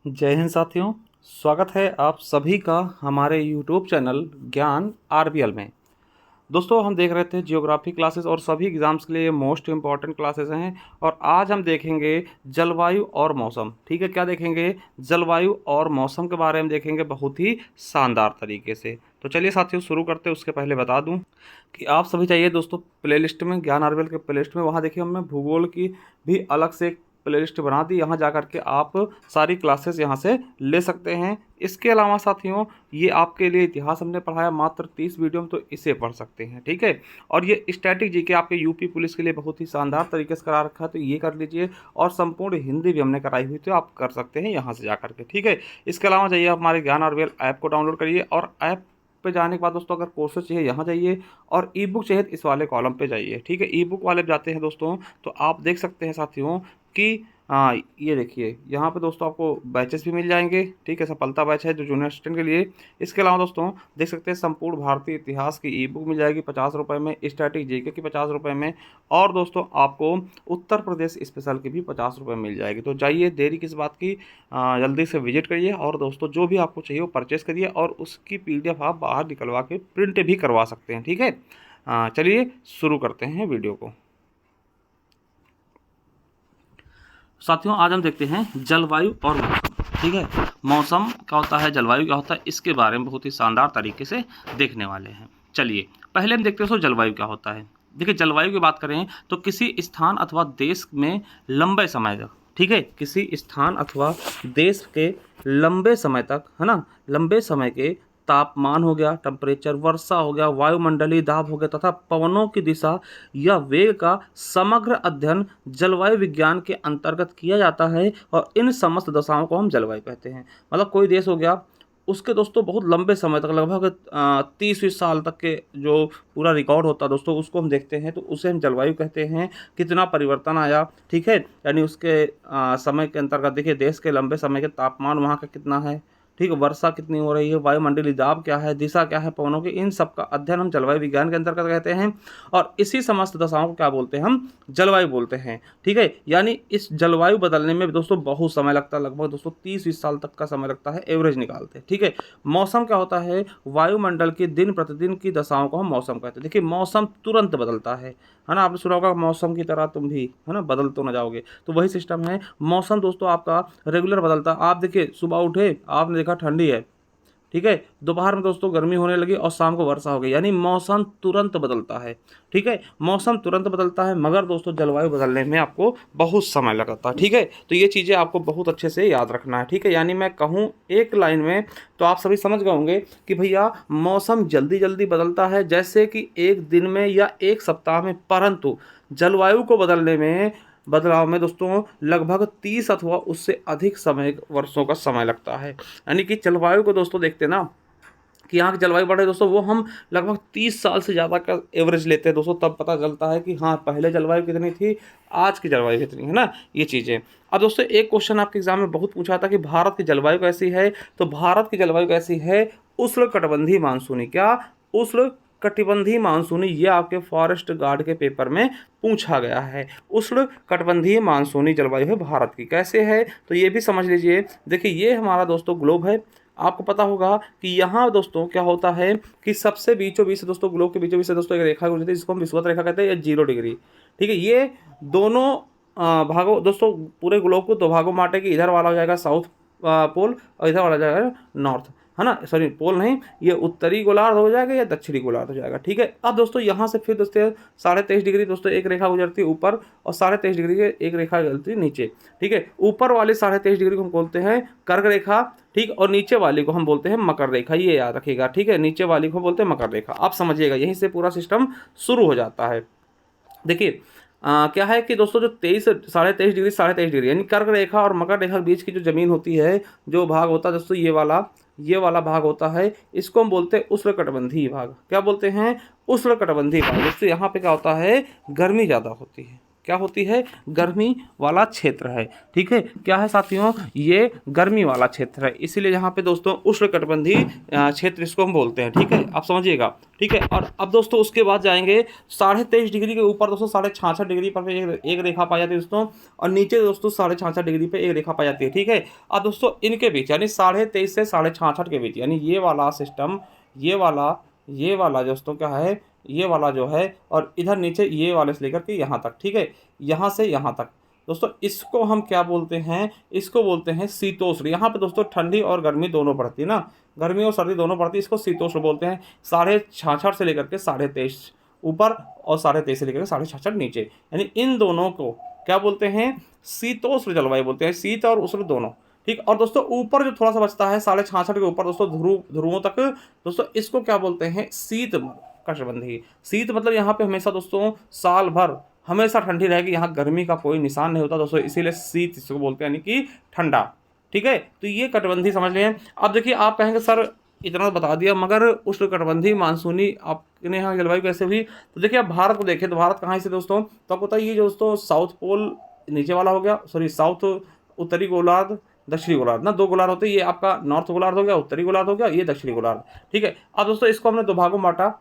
जय हिंद साथियों। स्वागत है आप सभी का हमारे YouTube चैनल ज्ञान आरबीएल में। दोस्तों, हम देख रहे थे जियोग्राफी क्लासेस और सभी एग्ज़ाम्स के लिए मोस्ट इम्पॉर्टेंट क्लासेस हैं। और आज हम देखेंगे जलवायु और मौसम। ठीक है, क्या देखेंगे? जलवायु और मौसम के बारे में देखेंगे बहुत ही शानदार तरीके से। तो चलिए साथियों शुरू करते हैं। उसके पहले बता दूं कि आप सभी चाहिए दोस्तों प्लेलिस्ट में, ज्ञान आरबीएल के प्लेलिस्ट में, वहाँ देखिए हमने भूगोल की भी अलग से एक प्लेलिस्ट बना दी। यहाँ जा करके आप सारी क्लासेस यहाँ से ले सकते हैं। इसके अलावा साथियों, ये आपके लिए इतिहास हमने पढ़ाया मात्र 30 वीडियो में, तो इसे पढ़ सकते हैं। ठीक है, और ये स्टैटिक जीके आपके यूपी पुलिस के लिए बहुत ही शानदार तरीके से करा रखा है, तो ये कर लीजिए। और संपूर्ण हिंदी भी हमने कराई हुई, तो आप कर सकते हैं यहाँ से जा करके। ठीक है, इसके अलावा जाइए आप हमारे ज्ञान आरबीएल ऐप को डाउनलोड करिए, और ऐप पे जाने के बाद दोस्तों अगर कोर्सेज चाहिए यहाँ जाइए, और ई बुक चाहिए इस वाले कॉलम पे जाइए। ठीक है, ई बुक वाले पे जाते हैं दोस्तों, तो आप देख सकते हैं साथियों कि ये देखिए यहाँ पे दोस्तों आपको बैचेस भी मिल जाएंगे। ठीक है, सफलता बैच है जो जूनियर असिस्टेंट के लिए। इसके अलावा दोस्तों देख सकते हैं संपूर्ण भारतीय इतिहास की ई बुक मिल जाएगी 50 रुपये में, स्टैटिक जीके की 50 रुपये में, और दोस्तों आपको उत्तर प्रदेश स्पेशल की भी 50 रुपये मिल जाएगी। तो जाइए, देरी किस बात की, जल्दी से विजिट करिए, और दोस्तों जो भी आपको चाहिए वो परचेस करिए, और उसकी PDF आप बाहर निकलवा के प्रिंट भी करवा सकते हैं। ठीक है, चलिए शुरू करते हैं वीडियो को। साथियों, आज हम देखते हैं जलवायु और मौसम। ठीक है, मौसम क्या होता है, जलवायु क्या होता है, इसके बारे में बहुत ही शानदार तरीके से देखने वाले हैं। चलिए पहले हम देखते हैं दोस्तों जलवायु क्या होता है। देखिए, जलवायु की बात करें तो किसी स्थान अथवा देश में लंबे समय तक, ठीक है, किसी स्थान अथवा देश के लंबे समय तक, है ना, लंबे समय के तापमान हो गया, टेम्परेचर, वर्षा हो गया, वायुमंडलीय दाब हो गया, तथा पवनों की दिशा या वेग का समग्र अध्ययन जलवायु विज्ञान के अंतर्गत किया जाता है। और इन समस्त दशाओं को हम जलवायु कहते हैं। मतलब कोई देश हो गया, उसके दोस्तों बहुत लंबे समय तक, लगभग 30-20 साल तक के जो पूरा रिकॉर्ड होता है दोस्तों, उसको हम देखते हैं, तो उसे हम जलवायु कहते हैं। कितना परिवर्तन आया, ठीक है, यानी उसके समय के अंतर्गत देखिए देश के लंबे समय के तापमान वहाँ का कितना है, ठीक है, वर्षा कितनी हो रही है, वायुमंडलीय दाब क्या है, दिशा क्या है पवनों की, इन सब का अध्ययन हम जलवायु विज्ञान के अंतर्गत कहते हैं। और इसी समस्त दशाओं को क्या बोलते हैं, हम जलवायु बोलते हैं। ठीक है, यानी इस जलवायु बदलने में दोस्तों बहुत समय लगता है, लगभग दोस्तों 30-20 साल तक का समय लगता है, एवरेज निकालते हैं। ठीक है, मौसम क्या होता है, वायुमंडल की दिन प्रतिदिन की दशाओं को हम मौसम कहते हैं। देखिए, मौसम तुरंत बदलता है ना, आपने सुना होगा मौसम की तरह तुम भी, है ना, बदल तो ना जाओगे, तो वही सिस्टम है। मौसम दोस्तों आपका रेगुलर बदलता है। आप देखिए, सुबह उठे, आपने देखा ठंडी है, ठीक है, दोपहर में दोस्तों गर्मी होने लगी, और शाम को वर्षा हो गई, यानी मौसम तुरंत बदलता है। ठीक है, मौसम तुरंत बदलता है, मगर दोस्तों जलवायु बदलने में आपको बहुत समय लगता है। ठीक है, तो ये चीज़ें आपको बहुत अच्छे से याद रखना है। ठीक है, यानी मैं कहूँ एक लाइन में तो आप सभी समझ गए होंगे कि भैया मौसम जल्दी जल्दी बदलता है, जैसे कि एक दिन में या एक सप्ताह में, परंतु जलवायु को बदलने में, बदलाव में दोस्तों लगभग 30 अथवा उससे अधिक समय, वर्षों का समय लगता है। यानी कि जलवायु को दोस्तों देखते ना कि यहाँ की जलवायु बढ़े दोस्तों, वो हम लगभग 30 साल से ज़्यादा का एवरेज लेते हैं दोस्तों, तब पता चलता है कि हाँ पहले जलवायु कितनी थी, आज की जलवायु कितनी है ना, ये चीज़ें। अब दोस्तों एक क्वेश्चन आपके एग्जाम में बहुत पूछा था कि भारत की जलवायु कैसी है, तो भारत की जलवायु कैसी है, उष्णकटिबंधीय मानसूनी। क्या? उष्ण कटिबंधीय मानसूनी, ये आपके फॉरेस्ट गार्ड के पेपर में पूछा गया है। उष्ण कटिबंधीय मानसूनी जलवायु है भारत की। कैसे है, तो ये भी समझ लीजिए। देखिए, ये हमारा दोस्तों ग्लोब है। आपको पता होगा कि यहाँ दोस्तों क्या होता है कि सबसे बीचों बीच से दोस्तों, ग्लोब के बीचों बीच से दोस्तों एक रेखा गुजरती है, जिसको हम विषुवत रेखा कहते हैं, या 0 डिग्री। ठीक है, ये दोनों भागों दोस्तों, पूरे ग्लोब को दो भागों में बांटेगी। इधर वाला हो जाएगा साउथ पोल, और इधर वाला हो जाएगा नॉर्थ, है ना, सॉरी पोल नहीं, ये उत्तरी गोलार्ध हो जाएगा या दक्षिणी गोलार्ध हो जाएगा। ठीक है, अब दोस्तों यहाँ से फिर दोस्तों 23.5 डिग्री दोस्तों एक रेखा गुजरती है ऊपर, और 23.5 डिग्री के एक रेखा गुजरती है नीचे। ठीक है, ऊपर वाली 23.5 डिग्री को हम बोलते हैं कर्क रेखा, ठीक, और नीचे वाली को हम बोलते हैं मकर रेखा, ये याद रखिएगा। ठीक है, नीचे वाली को बोलते हैं मकर रेखा। आप समझिएगा, यहीं से पूरा सिस्टम शुरू हो जाता है। देखिए क्या है कि दोस्तों जो 23.5 डिग्री 23.5 डिग्री यानी कर्क रेखा और मकर रेखा के बीच की जो जमीन होती है, जो भाग होता है दोस्तों, ये वाला भाग होता है, इसको हम बोलते हैं उष्णकटिबंधीय भाग। क्या बोलते हैं? उष्णकटिबंधीय भाग। दोस्तों यहाँ पे क्या होता है, गर्मी ज़्यादा होती है। क्या होती है, गर्मी वाला क्षेत्र है। ठीक है, क्या है साथियों, ये गर्मी वाला क्षेत्र है, इसीलिए यहाँ पे दोस्तों उष्णकटिबंधीय क्षेत्र इसको हम बोलते हैं। ठीक है, आप समझिएगा। ठीक है, और अब दोस्तों उसके बाद जाएंगे 23.5 डिग्री के ऊपर दोस्तों 66.5 डिग्री पर एक रेखा पाई जाती है दोस्तों, और नीचे दोस्तों 66.5 डिग्री पे एक रेखा पाई जाती है। ठीक है, अब दोस्तों इनके बीच यानी 23.5 से 66.5 के बीच, यानी ये वाला सिस्टम, ये वाला दोस्तों क्या है, ये वाला जो है, और इधर नीचे ये वाले से लेकर के यहाँ तक। ठीक है, यहाँ से यहाँ तक दोस्तों, इसको हम क्या बोलते हैं, इसको बोलते हैं शीतोष्ण। यहाँ पे दोस्तों ठंडी और गर्मी दोनों पड़ती है ना, गर्मी और सर्दी दोनों पड़ती है, इसको शीतोष्ण बोलते हैं। 66.5 से लेकर के 23.5 ऊपर और 23.5 से लेकर के 66 नीचे, यानी इन दोनों को क्या बोलते हैं, शीतोष्ण जलवायु बोलते हैं, शीत और उष्ण दोनों। ठीक, और दोस्तों ऊपर जो थोड़ा सा बचता है 66.5 के ऊपर दोस्तों ध्रुवों तक, दोस्तों इसको क्या बोलते हैं, शीत कटिबंधीय। शीत मतलब यहाँ पे हमेशा दोस्तों साल भर हमेशा ठंडी रहेगी, यहाँ गर्मी का कोई निशान नहीं होता दोस्तों, इसीलिए शीत इसको बोलते हैं, यानी कि ठंडा। ठीक है, तो ये कटिबंधीय समझ लें। अब देखिए आप कहेंगे सर इतना बता दिया, मगर उष्णकटिबंधीय मानसूनी आपने यहाँ जलवायु कैसे हुई, तो देखिए आप भारत को देखें तो भारत कहाँ से दोस्तों, तो आपको पता है ये दोस्तों साउथ पोल नीचे वाला हो गया, सॉरी साउथ उत्तरी गोलार्ध, दक्षिणी गोलार्ध ना, 2 गोलार्ध होते हैं, ये आपका नॉर्थ गोलार्ध हो गया, उत्तरी गोलार्ध हो गया, ये दक्षिणी गोलार्ध। ठीक है, अब दोस्तों इसको हमने 2 भागों में बांटा,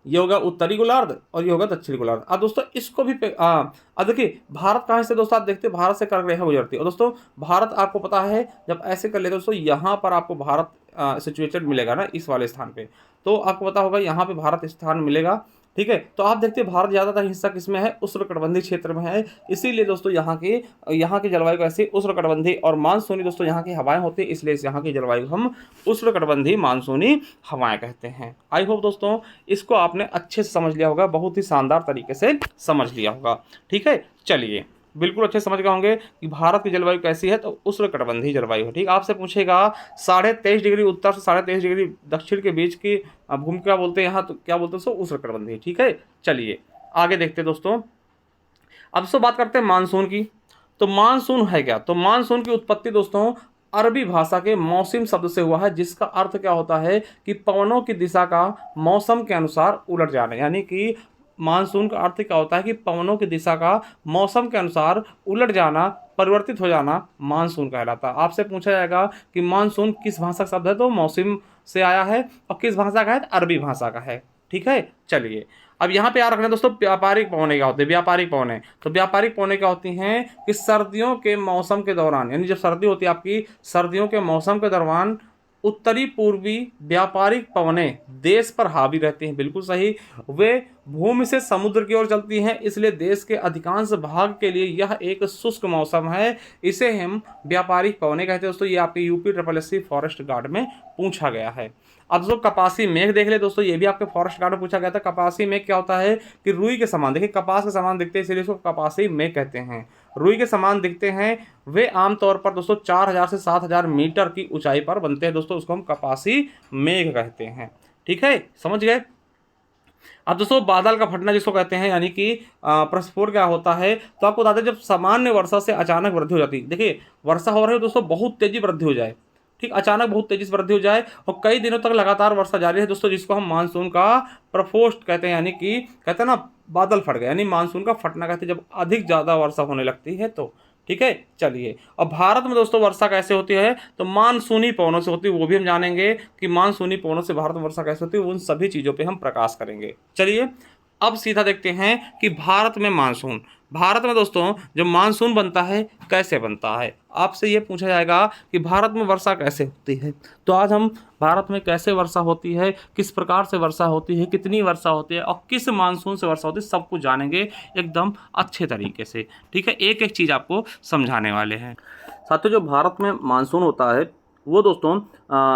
ये होगा उत्तरी गोलार्ध और ये होगा दक्षिणी गोलार्ध। अब दोस्तों इसको भी अब देखिए भारत कहाँ से दोस्तों, आप देखते हैं भारत से कर्क रेखा गुजरती है, और दोस्तों भारत आपको पता है जब ऐसे कर लेते दोस्तों, यहाँ पर आपको भारत सिचुएटेड मिलेगा ना इस वाले स्थान पे, तो आपको पता होगा यहाँ पे भारत स्थान मिलेगा। ठीक है, तो आप देखते हैं भारत ज़्यादातर हिस्सा किसमें है, उष्णकटिबंधीय क्षेत्र में है, इसीलिए दोस्तों यहाँ की जलवायु कैसी, उष्णकटिबंधीय और मानसूनी दोस्तों यहाँ की हवाएं होती है, इसलिए यहाँ की जलवायु हम उष्णकटिबंधीय मानसूनी हवाएं कहते हैं। आई होप दोस्तों इसको आपने अच्छे से समझ लिया होगा, बहुत ही शानदार तरीके से समझ लिया होगा। ठीक है, चलिए बिल्कुल अच्छे समझ गए होंगे कि भारत की जलवायु कैसी है, तो उष्णकटिबंधीय जलवायु है। ठीक, आपसे पूछेगा 23.5 डिग्री उत्तर से 23.5 डिग्री दक्षिण के बीच की भूमि क्या बोलते हैं यहाँ, तो क्या बोलते हैं दोस्तों, उष्णकटिबंधीय। ठीक है, चलिए आगे देखते हैं दोस्तों। अब दोस्तों बात करते हैं मानसून की, तो मानसून है क्या, तो मानसून की उत्पत्ति दोस्तों अरबी भाषा के मौसम शब्द से हुआ है, जिसका अर्थ क्या होता है कि पवनों की दिशा का मौसम के अनुसार उलट जाना, यानी कि मानसून का अर्थ क्या होता है कि पवनों की दिशा का मौसम के अनुसार उलट जाना, परिवर्तित हो जाना, मानसून कहलाता है। आपसे पूछा जाएगा कि मानसून किस भाषा का शब्द है, तो मौसम से आया है, और किस भाषा का है, अरबी भाषा का है। ठीक है, चलिए अब यहाँ पे याद रखना दोस्तों, व्यापारिक पवनें क्या होती है, व्यापारिक पवनें, तो व्यापारिक पवनें क्या होती हैं कि सर्दियों के मौसम के दौरान, यानी जब सर्दी होती है आपकी, सर्दियों के मौसम के दौरान उत्तरी पूर्वी व्यापारिक पवनें देश पर हावी रहती हैं। बिल्कुल सही, वे भूमि से समुद्र की ओर चलती हैं, इसलिए देश के अधिकांश भाग के लिए यह एक शुष्क मौसम है, इसे हम व्यापारिक पवनें कहते हैं दोस्तों। ये आपके यूपी SSC फॉरेस्ट गार्ड में पूछा गया है। अब जो कपासी मेघ देख ले दोस्तों, ये भी आपके फॉरेस्ट गार्ड में पूछा गया था। कपासी मेघ क्या होता है कि रुई के समान, देखिए कपास के समान दिखते हैं, इसलिए इसको कपासी मेघ कहते हैं। रुई के समान दिखते हैं, वे आमतौर पर दोस्तों 4000 से 7000 मीटर की ऊंचाई पर बनते हैं दोस्तों, उसको हम कपासी मेघ कहते हैं। ठीक है, समझ गए। अब दोस्तों बादल का फटना जिसको कहते हैं, यानी कि प्रस्फोट क्या होता है, तो आपको बता दें जब सामान्य वर्षा से अचानक वृद्धि हो जाती है। देखिए वर्षा हो रही है दोस्तों, बहुत तेजी वृद्धि हो जाए, ठीक, अचानक बहुत तेजी से वृद्धि हो जाए और कई दिनों तक लगातार वर्षा जारी है दोस्तों, जिसको हम मानसून का प्रकोष्ठ कहते हैं, यानी कि कहते हैं ना बादल फट गए, यानी मानसून का फटना कहते हैं जब अधिक ज़्यादा वर्षा होने लगती है तो। ठीक है, चलिए अब भारत में दोस्तों वर्षा कैसे होती है, तो मानसूनी पवनों से होती है, वो भी हम जानेंगे कि मानसूनी पवनों से भारत में वर्षा कैसे होती है, उन सभी चीज़ों पे हम प्रकाश करेंगे। चलिए अब सीधा देखते हैं कि भारत में मानसून, भारत में दोस्तों जब मानसून बनता है कैसे बनता है। आपसे ये पूछा जाएगा कि भारत में वर्षा कैसे होती है, तो आज हम भारत में कैसे वर्षा होती है, किस प्रकार से वर्षा होती है, कितनी वर्षा होती है और किस मानसून से वर्षा होती है, सब कुछ जानेंगे एकदम अच्छे तरीके से। ठीक है, एक एक चीज़ आपको समझाने वाले हैं। साथियों जो भारत में मानसून होता है वो दोस्तों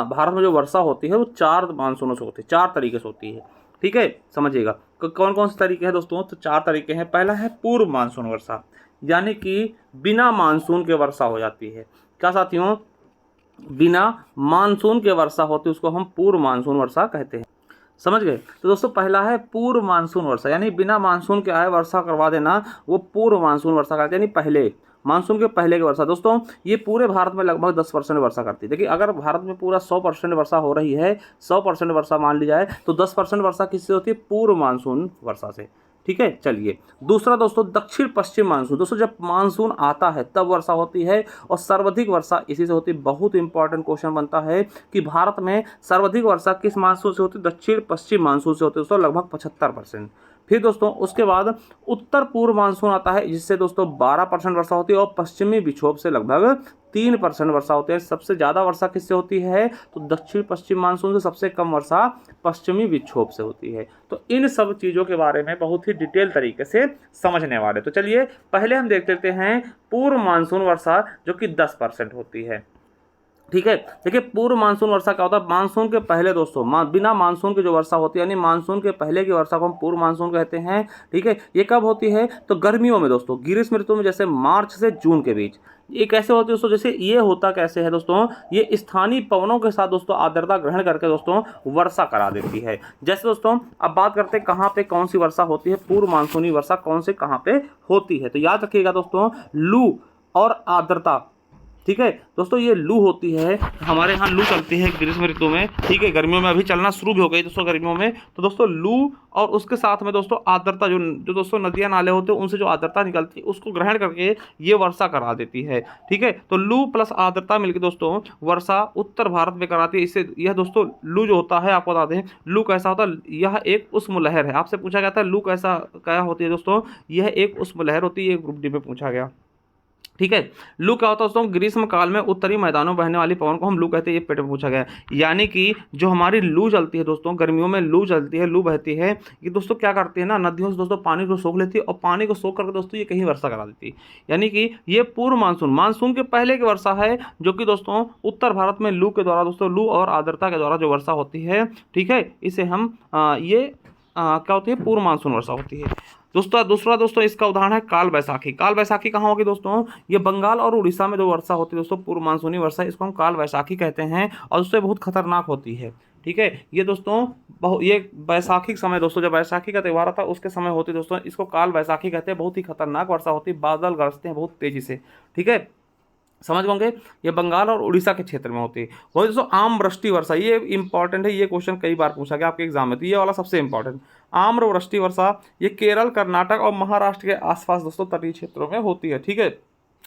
भारत में जो वर्षा होती है वो 4 मानसूनों से होती है, 4 तरीके से होती है। ठीक है, समझिएगा कौन कौन से तरीके हैं दोस्तों, तो 4 तरीके हैं। पहला है पूर्व मानसून वर्षा, यानी कि बिना मानसून के वर्षा हो जाती है। क्या साथियों, बिना मानसून के वर्षा होती है उसको हम पूर्व मानसून वर्षा कहते हैं। समझ गए, तो दोस्तों पहला है पूर्व मानसून वर्षा, यानी बिना मानसून के आए वर्षा करवा देना, वो पूर्व मानसून वर्षा कहते हैं, यानी पहले मानसून के पहले की वर्षा। दोस्तों ये पूरे भारत में लगभग 10% वर्षा करती है। देखिए अगर भारत में पूरा 100% वर्षा हो रही है, 100% वर्षा मान ली जाए, तो 10% वर्षा किससे होती है, पूर्व मानसून वर्षा से। ठीक है। चलिए दूसरा दोस्तों दक्षिण पश्चिम मानसून। दोस्तों जब मानसून आता है तब वर्षा होती है और सर्वाधिक वर्षा इसी से होती है। बहुत इंपॉर्टेंट क्वेश्चन बनता है कि भारत में सर्वाधिक वर्षा किस मानसून से होती है? दक्षिण पश्चिम मानसून से होती है दोस्तों, लगभग 75%। फिर दोस्तों उसके बाद उत्तर पूर्व मानसून आता है, जिससे दोस्तों 12% वर्षा होती है और पश्चिमी विक्षोभ से लगभग 3% वर्षा होती है। सबसे ज़्यादा वर्षा किससे होती है? तो दक्षिण पश्चिम मानसून से। सबसे कम वर्षा पश्चिमी विक्षोभ से होती है। तो इन सब चीज़ों के बारे में बहुत ही डिटेल तरीके से समझने वाले। तो चलिए पहले हम देख लेते हैं पूर्व मानसून वर्षा, जो कि 10% होती है। ठीक है, देखिए पूर्व मानसून वर्षा क्या होता है? मानसून के पहले दोस्तों बिना मानसून की जो वर्षा होती है, यानी मानसून के पहले की वर्षा को हम पूर्व मानसून कहते हैं। ठीक है, ये कब होती है? तो गर्मियों में दोस्तों, ग्रीष्म ऋतु में, जैसे मार्च से जून के बीच। ये कैसे होती है दोस्तों? जैसे ये होता कैसे है दोस्तों, ये स्थानीय पवनों के साथ दोस्तों आर्द्रता ग्रहण करके दोस्तों वर्षा करा देती है। जैसे दोस्तों अब बात करते हैं कहाँ पे कौन सी वर्षा होती है, पूर्व मानसूनी वर्षा कौन से कहाँ पे होती है। तो याद रखिएगा दोस्तों, लू और आर्द्रता। ठीक है दोस्तों, ये लू होती है, हमारे यहाँ लू चलती है ग्रीष्म ऋतु में। ठीक है, गर्मियों में अभी चलना शुरू भी हो गई दोस्तों गर्मियों में। तो दोस्तों लू और उसके साथ में दोस्तों आर्द्रता, जो दोस्तों नदियाँ नाले होते हैं उनसे जो आर्द्रता निकलती है उसको ग्रहण करके ये वर्षा करा देती है। ठीक है, तो लू प्लस आर्द्रता मिलकर दोस्तों वर्षा उत्तर भारत में कराती है। इससे यह दोस्तों लू जो होता है, आपको बता दें लू कैसा होता है, यह एक उष्म लहर है। आपसे पूछा गया था लू कैसा क्या होती है दोस्तों, यह एक उष्म लहर होती है। ये ग्रुप डी में पूछा गया। ठीक है, लू क्या होता है दोस्तों? ग्रीष्म काल में उत्तरी मैदानों में बहने वाली पवन को हम लू कहते हैं। ये पेट में पूछा गया है। यानी कि जो हमारी लू चलती है दोस्तों, गर्मियों में लू चलती है, लू बहती है, ये दोस्तों क्या करती है ना, नदियों से दोस्तों पानी को सोख लेती है और पानी को सोख करके दोस्तों ये कहीं वर्षा करा देती है। यानी कि ये पूर्व मानसून के पहले की वर्षा है, जो कि दोस्तों उत्तर भारत में लू के द्वारा दोस्तों, लू और आर्द्रता के द्वारा जो वर्षा होती है। ठीक है, इसे हम क्या होती है? पूर्व मानसून वर्षा होती है दोस्तों। दूसरा दोस्तों इसका उदाहरण है काल बैसाखी। काल बैसाखी कहाँ होगी दोस्तों? ये बंगाल और उड़ीसा में जो वर्षा होती है दोस्तों, पूर्व मानसूनी वर्षा, इसको हम काल बैसाखी कहते हैं और उससे बहुत खतरनाक होती है। ठीक है, ये दोस्तों ये बैसाखी समय दोस्तों, जब बैसाखी का त्यौहार आता है उसके समय होती है दोस्तों, इसको काल बैसाखी कहते हैं। बहुत ही खतरनाक वर्षा होती है, बादल गरजते हैं बहुत तेजी से। ठीक है, समझ होंगे, ये बंगाल और उड़ीसा के क्षेत्र में होती है। वही दोस्तों आम वृष्टि वर्षा, ये इंपॉर्टेंट है, ये क्वेश्चन कई बार पूछा गया आपके एग्जाम में, तो ये वाला सबसे इंपॉर्टेंट। आम्र वृष्टि वर्षा ये केरल, कर्नाटक और महाराष्ट्र के आसपास दोस्तों तटीय क्षेत्रों में होती है। ठीक है,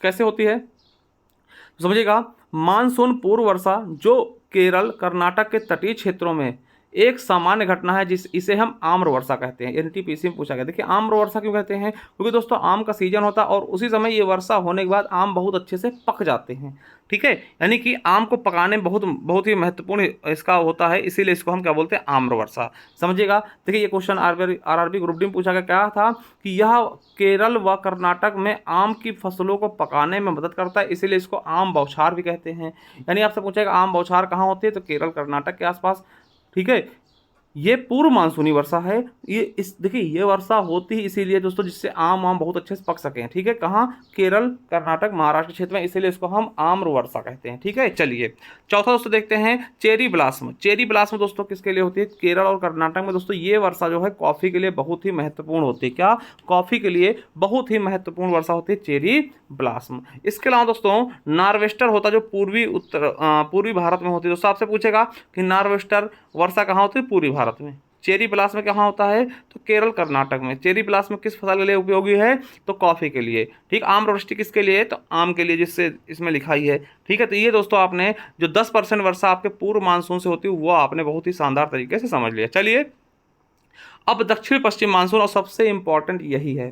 कैसे होती है तो समझिएगा, मानसून पूर्व वर्षा जो केरल कर्नाटक के तटीय क्षेत्रों में एक सामान्य घटना है, इसे हम आम्र वर्षा कहते हैं। एनटीपीसी में पूछा गया। देखिए आम्र वर्षा क्यों कहते हैं? क्योंकि दोस्तों आम का सीजन होता है और उसी समय ये वर्षा होने के बाद आम बहुत अच्छे से पक जाते हैं। ठीक है, यानी कि आम को पकाने में बहुत ही महत्वपूर्ण इसका होता है, इसीलिए इसको हम क्या बोलते हैं? आम्र वर्षा। समझिएगा, देखिए ये क्वेश्चन आरआरबी ग्रुप डी में पूछा गया। क्या था कि यह केरल व कर्नाटक में आम की फसलों को पकाने में मदद करता है, इसीलिए इसको आम बौछार भी कहते हैं। यानी आपसे पूछेगा आम बौछार कहाँ होती है? तो केरल कर्नाटक के आसपास। ठीक है, ये पूर्व मानसूनी वर्षा है। देखिए ये वर्षा होती है इसीलिए दोस्तों, जिससे आम बहुत अच्छे से पक सकें। ठीक है, कहाँ? केरल, कर्नाटक, महाराष्ट्र क्षेत्र में, इसीलिए इसको हम आम्र वर्षा कहते हैं। ठीक है, चलिए चौथा दोस्तों देखते हैं चेरी ब्लास्म। चेरी ब्लास्म दोस्तों किसके लिए होती है? केरल और कर्नाटक में दोस्तों ये वर्षा जो है कॉफी के लिए बहुत ही महत्वपूर्ण होती है। क्या? कॉफी के लिए बहुत ही महत्वपूर्ण वर्षा होती है चेरी ब्लास्म। इसके अलावा दोस्तों नार्वेस्टर होता है, जो पूर्वी भारत में होती है। दोस्तों आपसे पूछेगा कि नार्वेस्टर वर्षा कहाँ होती है? पूर्वी भारत में। चेरी ब्लास्म कहाँ होता है? तो केरल कर्नाटक में। चेरी ब्लास्म किस फसल के लिए उपयोगी है? तो कॉफी के लिए। ठीक, आम्र वृष्टि किसके लिए? तो आम के लिए, जिससे इसमें लिखा ही है। ठीक है, तो ये दोस्तों आपने जो 10% वर्षा आपके पूर्व मानसून से होती है वो आपने बहुत ही शानदार तरीके से समझ लिया। चलिए अब दक्षिण पश्चिम मानसून, और सबसे इंपॉर्टेंट यही है।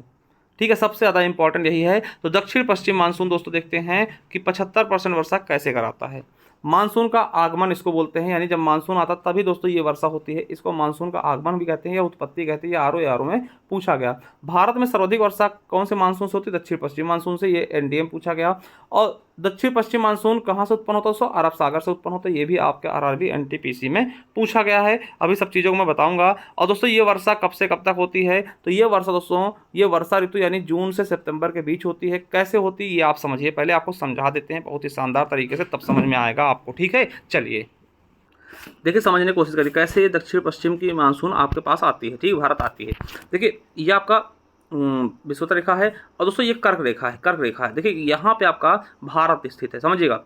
ठीक है, सबसे ज़्यादा इंपॉर्टेंट यही है। तो दक्षिण पश्चिम मानसून दोस्तों देखते हैं कि 75% वर्षा कैसे कराता है। मानसून का आगमन इसको बोलते हैं, यानी जब मानसून आता तभी दोस्तों ये वर्षा होती है। इसको मानसून का आगमन भी कहते हैं या उत्पत्ति कहते हैं। ये आरो में पूछा गया। भारत में सर्वाधिक वर्षा कौन से मानसून से होती है? दक्षिण पश्चिम मानसून से। ये एनडीएम पूछा गया। और दक्षिण पश्चिम मानसून कहाँ से उत्पन्न होता है? दोस्तों अरब सागर से उत्पन्न होता है। ये भी आपके आरआरबी एनटीपीसी में पूछा गया है। अभी सब चीज़ों को मैं बताऊंगा। और दोस्तों ये वर्षा कब से कब तक होती है? तो ये वर्षा दोस्तों, ये वर्षा ऋतु यानी जून से सितंबर के बीच होती है। कैसे होती है ये आप समझिए, पहले आपको समझा देते हैं बहुत ही शानदार तरीके से, तब समझ में आएगा आपको। ठीक है, चलिए देखिए समझने की कोशिश करिए कैसे ये दक्षिण पश्चिम की मानसून आपके पास आती है। ठीक, भारत आती है। देखिए ये आपका विषुवत रेखा है और दोस्तों ये कर्क रेखा है। देखिए यहाँ पे आपका भारत स्थित है, समझिएगा।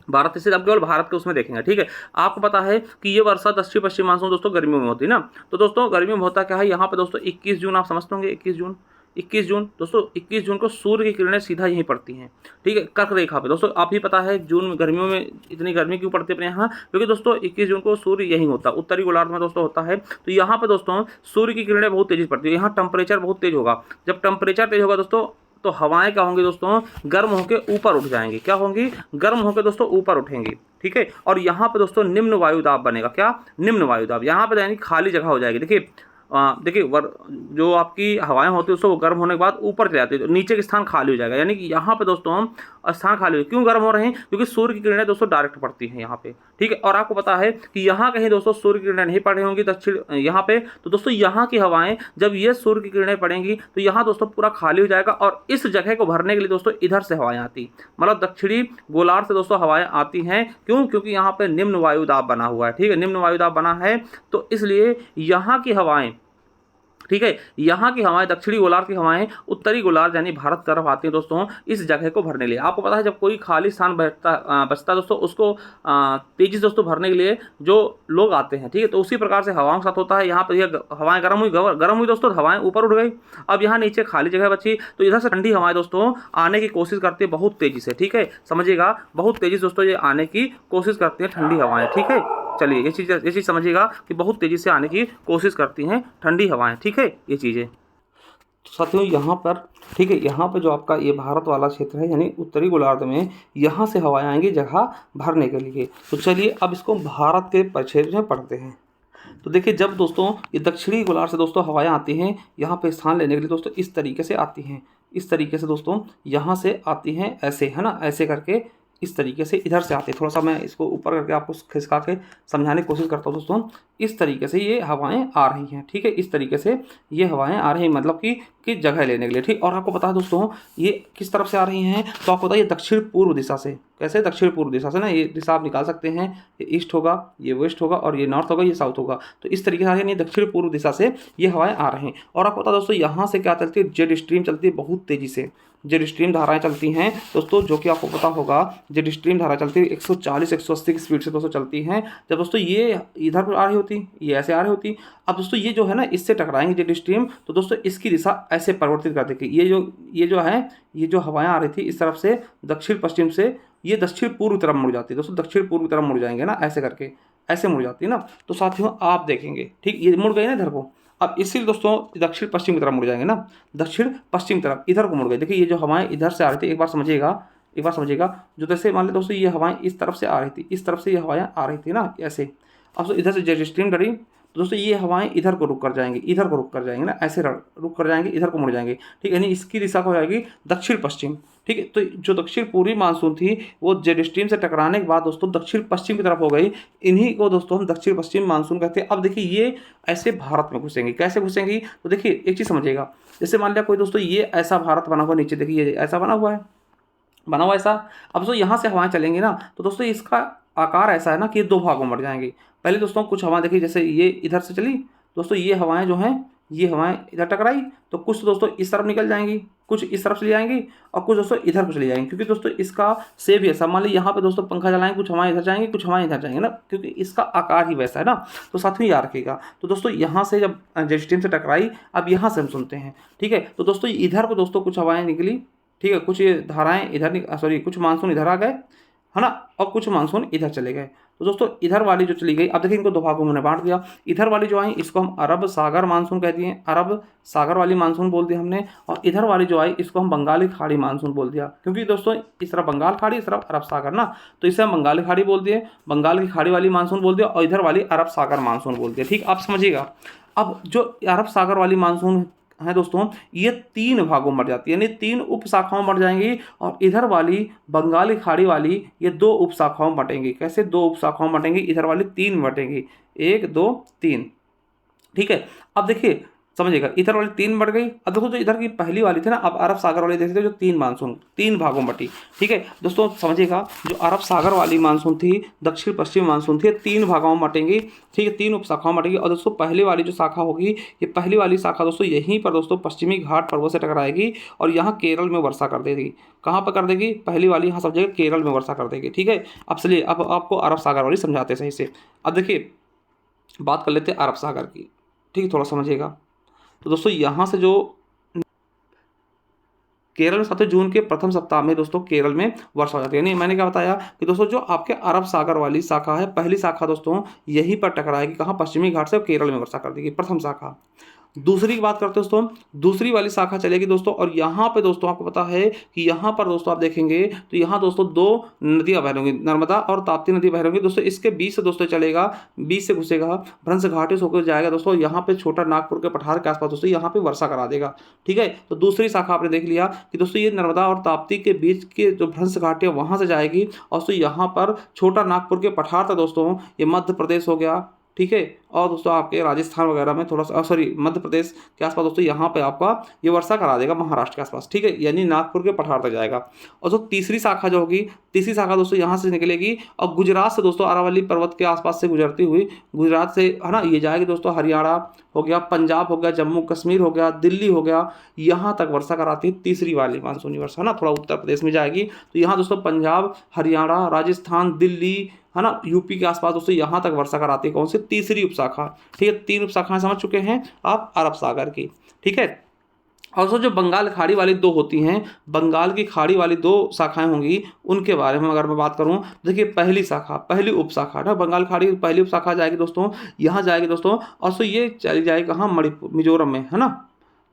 भारत से अब केवल भारत के उसमें देखेंगे, ठीक है। आपको पता है कि ये वर्षा दक्षिण पश्चिम मानसून दोस्तों गर्मियों में होती है ना। तो दोस्तों गर्मियों में होता क्या है, यहाँ पे दोस्तों 21 जून आप समझते होंगे, 21 जून दोस्तों, 21 जून को सूर्य की किरणें सीधा यहीं पड़ती हैं, ठीक है, कर्क रेखा पे। दोस्तों आप ही पता है जून गर्मियों में इतनी गर्मी क्यों पड़ती है अपने यहाँ, क्योंकि दोस्तों 21 जून को सूर्य यहीं होता है, उत्तरी गोलार्ध में दोस्तों होता है। तो यहाँ पे दोस्तों सूर्य की किरणें बहुत तेजी पड़ती है, यहाँ टेम्परेचर बहुत तेज होगा। जब टेम्परेचर तेज होगा दोस्तों तो हवाएं क्या होंगी दोस्तों, गर्म होकर ऊपर उठ जाएंगी। क्या होंगी, गर्म होकर दोस्तों ऊपर उठेंगी, ठीक है। और यहाँ पे दोस्तों निम्न वायुदाब बनेगा। क्या, निम्न वायुदाब। यहाँ पे यानी खाली जगह हो जाएगी। देखिए देखिए जो आपकी हवाएं होती है दोस्तों वो गर्म होने के बाद ऊपर चले जाती है, तो नीचे का स्थान खाली हो जाएगा। यानी कि यहाँ पे दोस्तों हम स्थान खाली हो, क्यों गर्म हो रहे हैं, क्योंकि सूर्य की किरणें दोस्तों डायरेक्ट पड़ती हैं यहाँ पे, ठीक है। और आपको पता है कि यहाँ कहीं दोस्तों सूर्य की किरणें नहीं पड़ रही होंगी दक्षिण यहाँ पे, तो दोस्तों यहाँ की हवाएं जब ये सूर्य की किरणें पड़ेंगी तो यहाँ दोस्तों पूरा खाली हो जाएगा। और इस जगह को भरने के लिए दोस्तों इधर से हवाएं आती, मतलब दक्षिणी गोलार्ध से दोस्तों हवाएं आती हैं। क्यों, क्योंकि यहाँ पे निम्न वायुदाब बना हुआ है, ठीक है, निम्न वायुदाब बना है, तो इसलिए यहाँ की हवाएं, ठीक है, यहाँ की हवाएं दक्षिणी गोलार्ध की हवाएं उत्तरी गोलार्ध यानी भारत की तरफ आती हैं दोस्तों इस जगह को भरने के लिए। आपको पता है जब कोई खाली स्थान बचता दोस्तों उसको तेजी से दोस्तों भरने के लिए जो लोग आते हैं, ठीक है। तो उसी प्रकार से हवाओं के साथ होता है। यहाँ पर यह हवाएं गर्म हुई दोस्तों, हवाएं ऊपर उठ गई। अब यहाँ नीचे खाली जगह बची, तो इधर से ठंडी हवाएं दोस्तों आने की कोशिश करती है बहुत तेजी से, ठीक है, समझिएगा, बहुत तेजी से दोस्तों ये आने की कोशिश करती है ठंडी हवाएं, ठीक है। चलिए ये चीज़ समझिएगा कि बहुत तेजी से आने की कोशिश करती हैं ठंडी हवाएं, ठीक है, ये चीज़ें। तो साथियों यहाँ पर, ठीक है, यहाँ पर जो आपका ये भारत वाला क्षेत्र है यानी उत्तरी गोलार्ध में, यहाँ से हवाएं आएंगी जगह भरने के लिए। तो चलिए अब इसको भारत के परिक्षेत्र में पढ़ते हैं। तो देखिए जब दोस्तों ये दक्षिणी गोलार्ध से दोस्तों हवाएं आती हैं यहाँ पे स्थान लेने के लिए दोस्तों इस तरीके से आती हैं, इस तरीके से दोस्तों यहाँ से आती हैं, ऐसे है ना, ऐसे करके इस तरीके से इधर से आते हैं। थोड़ा सा मैं इसको ऊपर करके आपको खिसका के समझाने की कोशिश करता हूँ दोस्तों। इस तरीके से ये हवाएं आ रही हैं, ठीक है, इस तरीके से ये हवाएं आ रही हैं, मतलब कि जगह लेने के लिए, ठीक। और आपको पता है दोस्तों ये किस तरफ से आ रही हैं, तो आपको पता है ये दक्षिण पूर्व दिशा से। कैसे, दक्षिण पूर्व दिशा से ना, ये दिशा आप निकाल सकते हैं, ये ईस्ट होगा, ये वेस्ट होगा, और ये नॉर्थ होगा, ये साउथ होगा। तो इस तरीके से आ रही है, दक्षिण पूर्व दिशा से ये हवाएं आ रही हैं। और आपको पता है दोस्तों यहाँ से क्या चलती है, जेड स्ट्रीम चलती है बहुत तेजी से, जेड स्ट्रीम धाराएं चलती हैं दोस्तों, जो कि आपको पता होगा जेड स्ट्रीम धारा चलती है 140-180 की स्पीड से दोस्तों चलती हैं। जब दोस्तों ये इधर पर आ रही होती, ये ऐसे आ रही होती, अब दोस्तों ये जो है ना इससे टकराएंगे जेड स्ट्रीम, तो दोस्तों इसकी दिशा ऐसे परिवर्तित कर देगी। ये जो हवाएं आ रही थी इस तरफ से दक्षिण पश्चिम से, ये दक्षिण पूर्व तरफ मुड़ जाती है दोस्तों, दक्षिण पूर्व तरफ मुड़ जाएंगे ना, ऐसे करके ऐसे मुड़ जाती है ना। तो साथियों आप देखेंगे, ठीक, ये मुड़ गई ना इधर को, अब इसीलिए दोस्तों दक्षिण पश्चिम की तरफ मुड़ जाएंगे ना, दक्षिण पश्चिम तरफ इधर को मुड़ गए। देखिए ये जो हवाएं इधर से आ रही थी, एक बार समझिएगा, जो जैसे मान लो दोस्तों ये हवाएं इस तरफ से आ रही थी, इस तरफ से ये हवाएं आ रही थी ना ऐसे। अब तो इधर से जेट स्ट्रीम डरी, तो दोस्तों ये हवाएं इधर को रुक कर जाएंगे, ना, ऐसे रुक कर जाएंगे, इधर को मुड़ जाएंगे, ठीक है, यानी इसकी दिशा हो जाएगी दक्षिण पश्चिम, ठीक है। तो जो दक्षिण पूर्वी मानसून थी वो जेड स्ट्रीम से टकराने के बाद दोस्तों दक्षिण पश्चिम की तरफ हो गई, इन्हीं को दोस्तों हम दक्षिण पश्चिम मानसून कहते हैं। अब देखिए ये ऐसे भारत में घुसेंगी, कैसे घुसेंगी, तो देखिए एक चीज़ समझिएगा, जैसे मान लिया कोई दोस्तों ये ऐसा भारत बना हुआ, नीचे देखिए ये ऐसा बना हुआ ऐसा। अब दोस्तों यहाँ से हवाएं चलेंगी ना, तो दोस्तों इसका आकार ऐसा है ना कि ये दो भागों में बढ़ जाएंगी। पहले दोस्तों कुछ हवाएं देखिए, जैसे ये इधर से चली दोस्तों, ये हवाएं जो हैं, ये हवाएं इधर टकराई, तो कुछ तो दोस्तों इस तरफ निकल जाएंगी, कुछ इस तरफ चली जाएंगी, और कुछ दोस्तों इधर को चली जाएंगी, क्योंकि दोस्तों इसका से भी ऐसा, मान लीजिए यहाँ पे दोस्तों पंखा चलाएंगे, कुछ हवाएं इधर जाएंगी, कुछ हवाएं इधर जाएंगे ना, क्योंकि इसका आकार ही वैसा है ना। तो साथियों याद रखिएगा, तो दोस्तों यहाँ से जब जेट स्ट्रीम से टकराई, अब यहाँ से हम सुनते हैं, ठीक है। तो दोस्तों इधर को दोस्तों कुछ हवाएं निकली, ठीक है, कुछ ये धाराएं इधर कुछ मानसून इधर आ गए, है ना, और कुछ मानसून इधर चले गए। तो दोस्तों इधर वाली जो चली गई, अब देखिए इनको दो भागों में बांट दिया। इधर वाली जो आई इसको हम अरब सागर मानसून कह दिए, अरब सागर वाली मानसून बोल दिया हमने, और इधर वाली जो आई इसको हम बंगाली खाड़ी मानसून बोल दिया, क्योंकि दोस्तों इस तरफ बंगाल खाड़ी, इस तरफ अरब सागर ना, तो इसे हम बंगाली खाड़ी बोल दिए, बंगाल की खाड़ी वाली मानसून बोल दिया, और इधर वाली अरब सागर मानसून बोल दिया, ठीक, आप समझिएगा। अब जो अरब सागर वाली मानसून है दोस्तों, ये 3 भागों में बढ़ जाती है, यानी 3 उप शाखाओं में बढ़ जाएंगी, और इधर वाली बंगाली खाड़ी वाली ये 2 उप शाखाओं में बटेंगी। कैसे 2 उप शाखाओं में बटेंगी, इधर वाली 3 में बटेंगी, 1 2 3, ठीक है। अब देखिए समझिएगा, इधर वाली 3 बढ़ गई। अब देखो जो इधर की पहली वाली थी ना, अब अरब सागर वाली देखते जो 3 मानसून 3 भागों में बटी। ठीक है दोस्तों, समझिएगा जो अरब सागर वाली मानसून थी, दक्षिण पश्चिम मानसून थी, 3 भागों में बटेंगी। ठीक है, 3 उपशाखाओं में बटेंगी। और दोस्तों पहली वाली जो शाखा होगी, ये पहली वाली शाखा दोस्तों यहीं पर दोस्तों पश्चिमी घाट पर्वत से टकराएगी और यहाँ केरल में वर्षा कर देगी। कहाँ पर कर देगी? पहली वाली यहाँ समझिएगा केरल में वर्षा कर देगी। ठीक है, अब चलिए अब आपको अरब सागर वाली समझाते हैं सही से। अब देखिए बात कर लेते हैं अरब सागर की। ठीक है, थोड़ा समझिएगा। तो दोस्तों यहाँ से जो केरल में 7 जून के प्रथम सप्ताह में दोस्तों केरल में वर्षा हो जाती है। यानी मैंने क्या बताया कि दोस्तों जो आपके अरब सागर वाली शाखा है, पहली शाखा दोस्तों यहीं पर टकराएगी, कहाँ? पश्चिमी घाट से केरल में वर्षा कर देगी, प्रथम शाखा। दूसरी की बात करते हैं दोस्तों, दूसरी वाली शाखा चलेगी दोस्तों, और यहाँ पे दोस्तों आपको पता है कि यहाँ पर दोस्तों आप देखेंगे तो यहाँ दोस्तों 2 नदियाँ बह रही होंगी, नर्मदा और ताप्ती नदी बह रही होंगी दोस्तों। इसके बीच से दोस्तों चलेगा, बीच से घुसेगा, भ्रंश घाटी से होकर जाएगा दोस्तों, यहाँ पे छोटा नागपुर के पठार के आसपास दोस्तों यहाँ पे वर्षा करा देगा। ठीक है, तो दूसरी शाखा आपने देख लिया कि दोस्तों ये नर्मदा और ताप्ती के बीच के जो भ्रंश घाटी है वहाँ से जाएगी, और दोस्तों यहाँ पर छोटा नागपुर के पठार था दोस्तों, ये मध्य प्रदेश हो गया। ठीक है, और दोस्तों आपके राजस्थान वगैरह में थोड़ा सा, सॉरी मध्य प्रदेश के आसपास दोस्तों यहाँ पे आपका ये वर्षा करा देगा, महाराष्ट्र के आसपास। ठीक है, यानी नागपुर के पठार तक जाएगा। और जो तीसरी शाखा जो होगी, तीसरी शाखा दोस्तों यहाँ से निकलेगी और गुजरात से दोस्तों अरावली पर्वत के आसपास से गुजरती हुई गुजरात से, है ना, ये जाएगी दोस्तों हरियाणा हो गया, पंजाब हो गया, जम्मू कश्मीर हो गया, दिल्ली हो गया, यहाँ तक वर्षा कराती है तीसरी वाली मानसूनी वर्षा, है ना, थोड़ा उत्तर प्रदेश में जाएगी। तो यहाँ दोस्तों पंजाब, हरियाणा, राजस्थान, दिल्ली, है ना, यूपी के आसपास दोस्तों यहाँ तक वर्षा कराती है। कौन सी? तीसरी उपशाखा। ठीक है, 3 उपशाखाएं समझ चुके हैं आप अरब सागर की। ठीक है, और दोस्तों जो बंगाल खाड़ी वाली 2 होती हैं, बंगाल की खाड़ी वाली 2 शाखाएं होंगी, उनके बारे में अगर मैं बात करूं, देखिए पहली शाखा, पहली उपशाखा ना, बंगाल खाड़ी की पहली उपशाखा जाएगी दोस्तों, यहाँ जाएगी दोस्तों, और सो ये चली जाएगी कहाँ? मणिपुर, मिजोरम में, है ना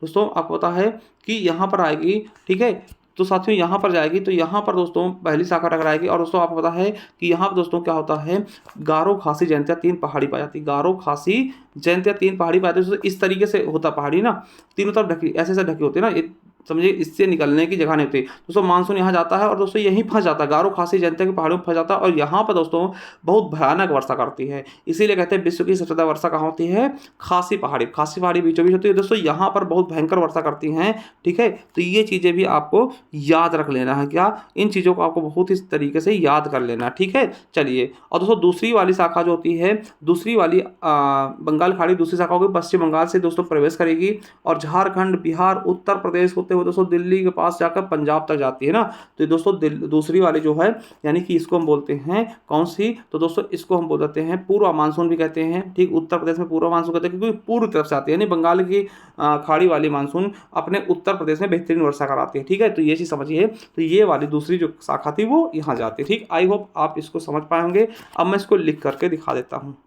दोस्तों। आपको पता है कि यहाँ पर आएगी। ठीक है, तो साथियों यहाँ पर जाएगी, तो यहाँ पर दोस्तों पहली शाखा टकराएगी। और दोस्तों आपको पता है कि यहाँ पर दोस्तों क्या होता है, गारो, खासी, जयंतिया 3 पहाड़ी पाई जाती है। गारो, खासी, जयंतिया 3 पहाड़ी पाई जाती है। इस तरीके से होता पहाड़ी ना, तीनों तरफ ढकी, ऐसे ऐसे ढकी होती है ना, समझिए इससे निकलने की जगह नहीं होती दोस्तों। मानसून यहाँ जाता है और दोस्तों यहीं फंस जाता है, गारो, खासी, जयंतिया के पहाड़ों में फंस जाता है, और यहाँ पर दोस्तों बहुत भयानक वर्षा करती है। इसीलिए कहते हैं विश्व की सबसे ज़्यादा वर्षा कहाँ होती है? खासी पहाड़ी, खासी पहाड़ी बीचों बीच होती है दोस्तों, यहाँ पर बहुत भयंकर वर्षा करती हैं। ठीक है, तो ये चीज़ें भी आपको याद रख लेना है। क्या? इन चीज़ों को आपको बहुत इस तरीके से याद कर लेना है। ठीक है, चलिए। और दोस्तों दूसरी वाली शाखा जो होती है, दूसरी वाली बंगाल खाड़ी दूसरी शाखा होगी, पश्चिम बंगाल से दोस्तों प्रवेश करेगी और झारखंड, बिहार, उत्तर प्रदेश होते हुए दोस्तों दिल्ली के पास जाकर पंजाब तक जाती है ना। तो दोस्तों दूसरी वाली जो है, यानी कि इसको हम बोलते हैं कौन सी? तो दोस्तों इसको हम बोल देते हैं पूर्व मानसून भी कहते हैं। ठीक, उत्तर प्रदेश में पूर्व मानसून कहते हैं क्योंकि पूर्व तरफ से आती है, यानी बंगाल की खाड़ी वाली मानसून अपने उत्तर प्रदेश में बेहतरीन वर्षा कराती है। ठीक है, तो ये चीज़ समझिए। तो ये वाली दूसरी जो शाखा थी वो यहाँ जाती है। ठीक, आई होप आप इसको समझ पाए होंगे। अब मैं इसको लिख करके दिखा देता हूँ।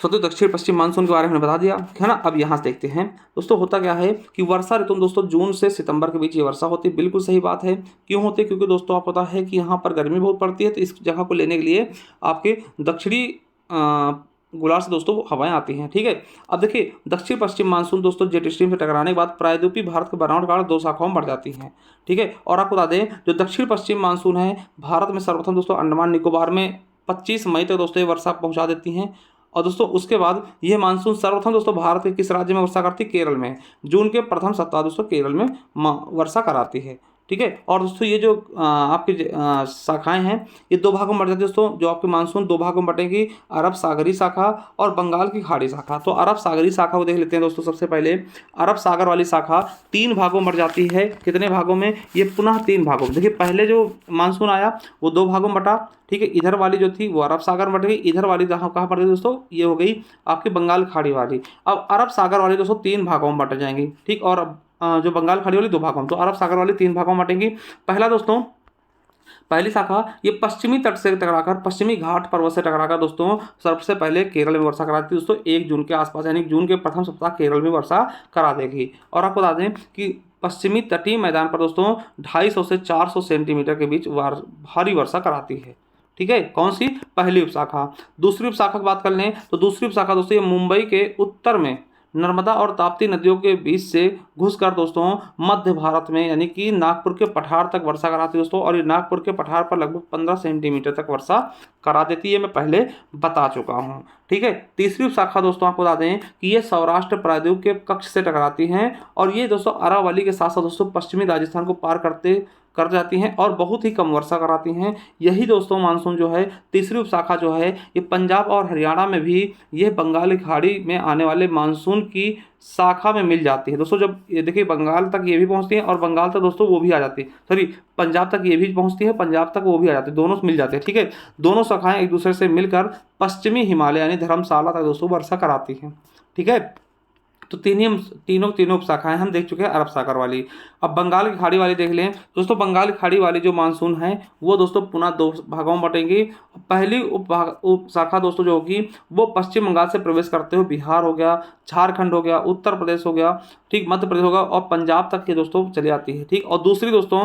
तो दक्षिण पश्चिम मानसून के बारे में बता दिया है ना। अब यहाँ से देखते हैं दोस्तों, होता क्या है कि वर्षा ऋतु दोस्तों जून से सितंबर के बीच ये वर्षा होती है। बिल्कुल सही बात है। क्यों होती है? क्योंकि दोस्तों आपको पता है कि यहाँ पर गर्मी बहुत पड़ती है, तो इस जगह को लेने के लिए आपके दक्षिणी गोलार्ध से दोस्तों हवाएं आती हैं। ठीक है, अब देखिए दक्षिण पश्चिम मानसून दोस्तों जेट स्ट्रीम से टकराने के बाद प्रायद्वीपीय भारत के बनावट कारण 2 शाखाओं में बढ़ जाती हैं। ठीक है, और आपको बता दें जो दक्षिण पश्चिम मानसून है भारत में सर्वप्रथम दोस्तों अंडमान निकोबार में 25 मई तक दोस्तों ये वर्षा पहुंचा देती हैं। और दोस्तों उसके बाद यह मानसून सर्वप्रथम दोस्तों भारत के किस राज्य में वर्षा करती है? केरल में। जून के प्रथम सप्ताह दोस्तों केरल में वर्षा कराती है। ठीक है, और दोस्तों ये जो आपकी शाखाएं हैं ये 2 भागों में बढ़ जाती है दोस्तों। जो आपकी मानसून 2 भागों में बटेगी, अरब सागरी शाखा और बंगाल की खाड़ी शाखा। तो अरब सागरी शाखा को देख लेते हैं दोस्तों। सबसे पहले अरब सागर वाली शाखा 3 भागों में बढ़ जाती है। कितने भागों में? ये पुनः 3 भागों में। देखिए पहले जो मानसून आया वो 2 भागों में बटा। ठीक है, इधर वाली जो थी वो अरब सागर में बट गई, इधर वाली कहाँ पड़ गई दोस्तों? ये हो गई आपकी बंगाल खाड़ी वाली। अब अरब सागर वाली दोस्तों 3 भागों में बट जाएंगी। ठीक, और जो बंगाल खाड़ी वाली 2 भागों में, तो अरब सागर वाली 3 भागों में बटेंगी। पहला दोस्तों, पहली शाखा ये पश्चिमी तट से टकराकर, पश्चिमी घाट पर्वत से टकराकर दोस्तों सबसे पहले केरल में वर्षा कराती है दोस्तों 1 जून के आसपास, यानी जून के प्रथम सप्ताह केरल में वर्षा करा देगी। और आपको बता दें कि पश्चिमी तटीय मैदान पर दोस्तों 250 से 400 सेंटीमीटर के बीच भारी वर्षा कराती है। ठीक है, कौन सी? पहली उपशाखा। दूसरी उपशाखा की बात कर लें तो दूसरी उपशाखा दोस्तों ये मुंबई के उत्तर में, नर्मदा और ताप्ती नदियों के बीच से घुसकर दोस्तों मध्य भारत में यानी कि नागपुर के पठार तक वर्षा कराती है दोस्तों, और ये नागपुर के पठार पर लगभग 15 सेंटीमीटर तक वर्षा करा देती है, मैं पहले बता चुका हूँ। ठीक है, तीसरी शाखा दोस्तों आपको बता दें कि ये सौराष्ट्र प्रायद्वीप के कक्ष से टकराती हैं, और ये दोस्तों अरावली के साथ साथ दोस्तों पश्चिमी राजस्थान को पार कर जाती हैं और बहुत ही कम वर्षा कराती हैं। यही दोस्तों मानसून जो है तीसरी उपशाखा जो है ये पंजाब और हरियाणा में भी ये बंगाल की खाड़ी में आने वाले मानसून की शाखा में मिल जाती है दोस्तों। जब ये देखिए बंगाल तक ये भी पहुंचती है और बंगाल तक दोस्तों वो भी आ जाती है, सॉरी पंजाब तक ये भी पहुंचती है, पंजाब तक वो भी आ जाती है, दोनों मिल जाते हैं। ठीक है, दोनों शाखाएं एक दूसरे से मिलकर पश्चिमी हिमालय यानी धर्मशाला तक दोस्तों वर्षा कराती हैं। ठीक है, तो तीनों उपशाखाएं हम देख चुके हैं अरब सागर वाली। अब बंगाल की खाड़ी वाली देख लें दोस्तों। बंगाल की खाड़ी वाली जो मानसून है वो दोस्तों पुनः दो भागों में बटेंगी। पहली उपशाखा दोस्तों जो होगी वो पश्चिम बंगाल से प्रवेश करते हुए बिहार हो गया, झारखंड हो गया, उत्तर प्रदेश हो गया, ठीक, मध्य प्रदेश होगा और पंजाब तक की दोस्तों चली आती है। ठीक, और दूसरी दोस्तों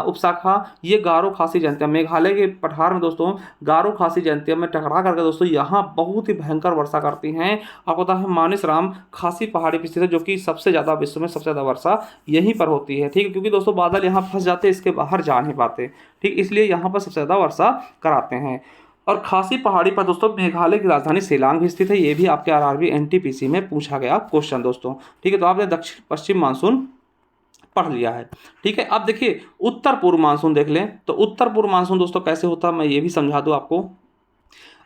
उपशाखा ये गारो खासी जयंतिया मेघालय के पठार में दोस्तों गारो खासी जयंतिया में टकरा करके दोस्तों यहाँ बहुत ही भयंकर वर्षा करती हैं। आपको पता है मानसराम खासी पहाड़ी पर स्थित है, जो कि सबसे ज़्यादा विश्व में सबसे ज़्यादा वर्षा यहीं पर होती है। ठीक है, क्योंकि दोस्तों बादल यहाँ फंस जाते हैं, इसके बाहर जा नहीं पाते। ठीक, इसलिए यहाँ पर सबसे ज़्यादा वर्षा कराते हैं। और खासी पहाड़ी पर दोस्तों मेघालय की राजधानी शिलांग भी स्थित है। ये भी आपके आरआरबी एनटीपीसी में पूछा गया क्वेश्चन दोस्तों। ठीक है, तो आपने दक्षिण पश्चिम मानसून पढ़ लिया है। ठीक है, अब देखिए उत्तर पूर्व मानसून देख लें। तो उत्तर पूर्व मानसून दोस्तों कैसे होता है मैं ये भी समझा दूं आपको।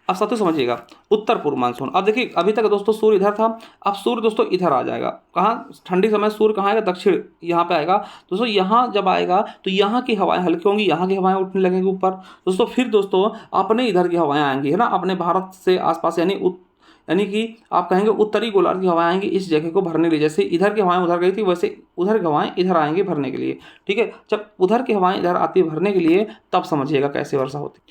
अब साथियों समझिएगा उत्तर पूर्व मानसून। अब देखिए अभी तक दोस्तों सूर्य इधर था, अब सूर्य दोस्तों इधर आ जाएगा। कहाँ ठंडी समय सूर्य कहाँ आएगा, दक्षिण यहाँ पे आएगा दोस्तों। यहाँ जब आएगा तो यहाँ की हवाएं हल्की होंगी, यहाँ की हवाएं उठने लगेंगी ऊपर दोस्तों। फिर दोस्तों अपने इधर की हवाएं आएंगी, है ना, अपने भारत से आसपास यानी कि आप कहेंगे उत्तरी गोलार्ध की हवाएं आएंगी इस जगह को भरने के लिए। जैसे इधर की हवाएं उधर गई थी वैसे उधर की हवाएं इधर आएंगी भरने के लिए। ठीक है, जब उधर की हवाएं इधर आती है भरने के लिए तब समझिएगा कैसे वर्षा होती।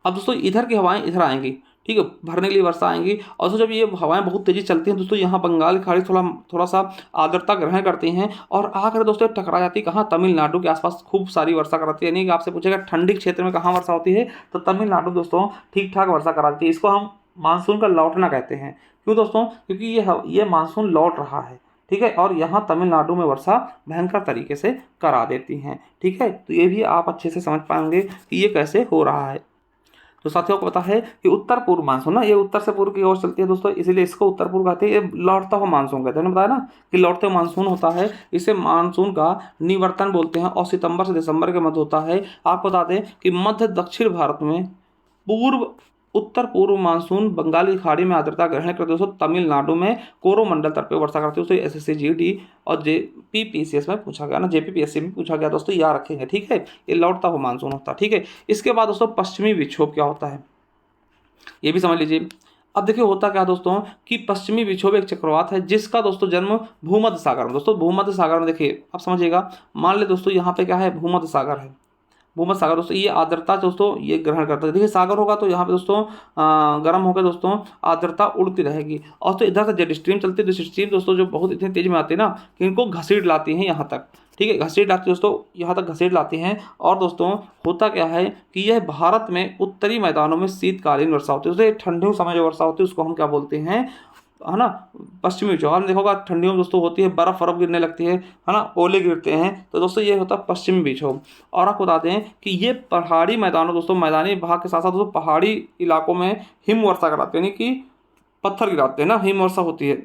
अब दोस्तों इधर की हवाएं इधर आएंगी, ठीक है, भरने के लिए वर्षा आएंगी। और दोस्तों जब ये हवाएं बहुत तेजी चलती हैं दोस्तों यहाँ बंगाल की खाड़ी थोड़ा सा आर्द्रता ग्रहण करती हैं और आकर दोस्तों टकरा जाती है कहाँ, तमिलनाडु के आसपास खूब सारी वर्षा कराती है। यानी कि आपसे पूछेगा ठंडी क्षेत्र में कहाँ वर्षा होती है, तो तमिलनाडु दोस्तों ठीक ठाक वर्षा कराती है। इसको हम मानसून का लौटना कहते हैं। क्यों दोस्तों, क्योंकि ये मानसून लौट रहा है। ठीक है, और यहाँ तमिलनाडु में वर्षा भयंकर तरीके से करा देती हैं। ठीक है, तो ये भी आप अच्छे से समझ पाएंगे कि ये कैसे हो रहा है। तो साथियों को पता है कि उत्तर पूर्व मानसून ना ये उत्तर से पूर्व की ओर चलती है दोस्तों, इसीलिए इसको उत्तर पूर्व कहते हैं। ये लौटता हुआ मानसून कहते हैं, बताया ना कि लौटते हुआ मानसून होता है। इसे मानसून का निवर्तन बोलते हैं और सितंबर से दिसंबर के मध्य होता है। आपको बता दें कि मध्य दक्षिण भारत में उत्तर पूर्व मानसून बंगाल की खाड़ी में आर्द्रता ग्रहण करते दोस्तों तमिलनाडु में कोरोमंडल तट पे वर्षा करते दोस्तों। एसएससी जीडी और जेपीपीसीएस में पूछा गया ना, जेपीपीएससी में पूछा गया दोस्तों, याद रखेंगे। ठीक है, ये लौटता हुआ मानसून होता है। ठीक है, इसके बाद दोस्तों पश्चिमी विक्षोभ क्या होता है ये भी समझ लीजिए। अब देखिए होता क्या दोस्तों कि पश्चिमी विक्षोभ एक चक्रवात है जिसका दोस्तों जन्म भूमध्य सागर में। दोस्तों भूमध्य सागर में देखिए आप समझिएगा, मान ले दोस्तों यहाँ पे क्या है, भूमध्य सागर है। भूमध्य सागर दोस्तों ये आर्द्रता दोस्तों ये ग्रहण करता है। देखिए सागर होगा तो यहाँ पे दोस्तों गर्म होकर दोस्तों आर्द्रता उड़ती रहेगी। और तो इधर से जेट स्ट्रीम चलती है, तो स्ट्रीम दोस्तों जो बहुत इतनी तेज में आती है ना कि इनको घसीट लाती हैं यहाँ तक। ठीक है, घसीट लाती है दोस्तों, यहाँ तक घसीट लाती हैं। और दोस्तों होता क्या है कि यह भारत में उत्तरी मैदानों में शीतकालीन वर्षा होती है। दोस्तों ठंडियों समय जो वर्षा होती है उसको हम क्या बोलते हैं, है ना, पश्चिमी विक्षोभ। आपने देखा होगा ठंडियों में दोस्तों होती है बर्फ गिरने लगती है ना, ओले गिरते हैं, तो दोस्तों ये होता है पश्चिमी विक्षोभ। और आपको बता दें कि ये पहाड़ी मैदानों दोस्तों मैदानी भाग के साथ साथ दोस्तों पहाड़ी इलाकों में हिम वर्षा कराते हैं, यानी कि पत्थर गिराते हैं ना, हिम वर्षा होती है।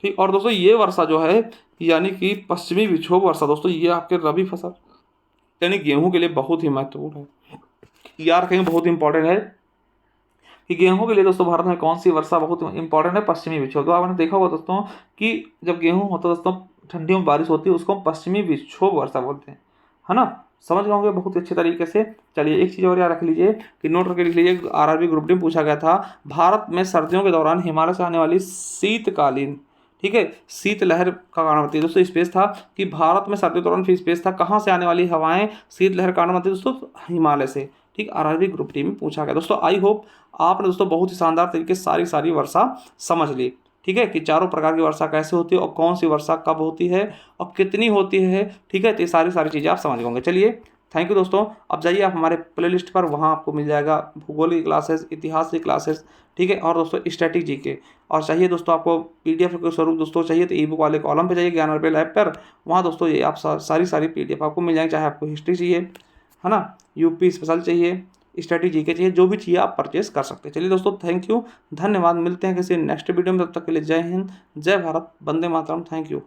ठीक, और दोस्तों ये वर्षा जो है यानी कि पश्चिमी विक्षोभ वर्षा दोस्तों ये आपके रबी फसल यानी गेहूँ के लिए बहुत ही महत्वपूर्ण है। याद रखेंगे, बहुत इंपॉर्टेंट है कि गेहूं के लिए दोस्तों भारत में कौन सी वर्षा बहुत इंपॉर्टेंट है, पश्चिमी विक्षोभ। तो आपने देखा होगा दोस्तों कि जब गेहूं होता है दोस्तों ठंडियों में बारिश होती है उसको हम पश्चिमी विक्षोभ वर्षा बोलते हैं, है ना, समझ गए होंगे बहुत अच्छे तरीके से। चलिए एक चीज़ और याद रख लीजिए कि नोट करके लिख लीजिए, आरआरबी ग्रुप डी में पूछा गया था भारत में सर्दियों के दौरान हिमालय से आने वाली शीतकालीन, ठीक है, शीतलहर का कारण बनती है दोस्तों। स्पेस था कि भारत में सर्दियों के दौरान फिर स्पेस था कहाँ से आने वाली हवाएं शीतलहर कारण बनती है दोस्तों, हिमालय से। ठीक, आरआरबी ग्रुप डी में पूछा गया दोस्तों। आई होप आपने दोस्तों बहुत ही शानदार तरीके से सारी वर्षा समझ ली। ठीक है, कि चारों प्रकार की वर्षा कैसे होती है और कौन सी वर्षा कब होती है और कितनी होती है। ठीक है, तो ये सारी चीज़ें आप समझ गए। चलिए थैंक यू दोस्तों। अब जाइए आप हमारे प्लेलिस्ट पर, वहाँ आपको मिल जाएगा भूगोल की क्लासेस, इतिहास की क्लासेस, ठीक है, और दोस्तों स्टैटिक जीके। और चाहिए दोस्तों आपको पीडीएफ के स्वरूप दोस्तों चाहिए तो ई बुक वाले कॉलम पे जाइए ज्ञान अर्पिल ऐप पर, वहाँ दोस्तों ये आप सारी पीडीएफ आपको मिल जाएंगे। चाहे आपको हिस्ट्री चाहिए, है ना, यूपी स्पेशल चाहिए, स्टैटिक जीके चाहिए, जो भी चाहिए आप परचेस कर सकते हैं। चलिए दोस्तों, थैंक यू, धन्यवाद। मिलते हैं किसी नेक्स्ट वीडियो में, तब तक के लिए जय हिंद, जय भारत, वंदे मातरम, थैंक यू।